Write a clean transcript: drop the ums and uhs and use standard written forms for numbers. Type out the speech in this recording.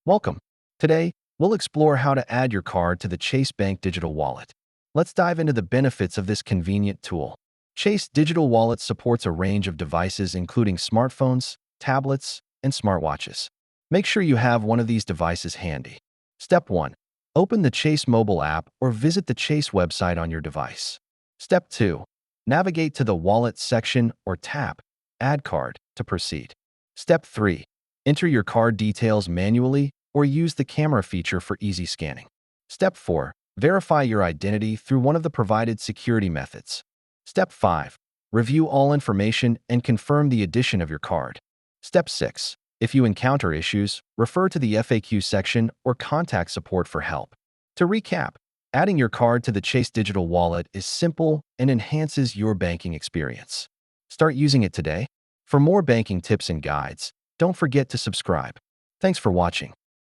Welcome. Today, we'll explore how to add your card to the Chase Bank digital wallet. Let's dive into the benefits of this convenient tool. Chase Digital Wallet supports a range of devices including smartphones, tablets, and smartwatches. Make sure you have one of these devices handy. Step 1. Open the Chase mobile app or visit the Chase website on your device. Step 2. Navigate to the Wallet section or tap Add Card to proceed. Step 3. Enter your card details manually or use the camera feature for easy scanning. Step 4. Verify your identity through one of the provided security methods. Step 5. Review all information and confirm the addition of your card. Step 6. If you encounter issues, refer to the FAQ section or contact support for help. To recap, adding your card to the Chase Digital Wallet is simple and enhances your banking experience. Start using it today. For more banking tips and guides, don't forget to subscribe. Thanks for watching.